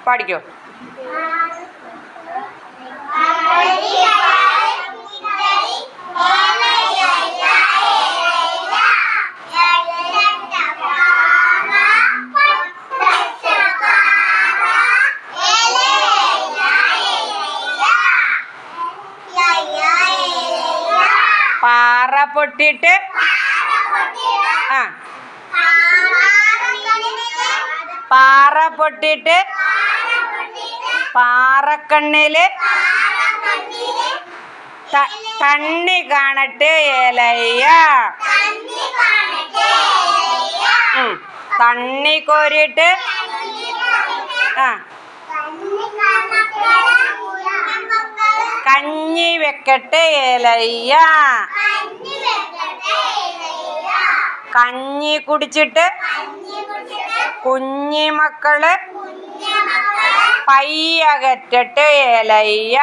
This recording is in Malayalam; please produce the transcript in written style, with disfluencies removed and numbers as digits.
പാടിക്കോ. പാറ പൊട്ടിയിട്ട് പാറ പൊട്ടിയിട്ട് പാറക്കണ്ണില് തണ്ണി കാണട്ടെ ഏലയ്യ. തണ്ണി കോരിയിട്ട് കഞ്ഞി വെക്കട്ടെ ഏലയ്യ. കഞ്ഞി കുടിച്ചിട്ട് കുഞ്ഞിമക്കള് പയ്യകറ്റട്ടെ ഏലയ്യ.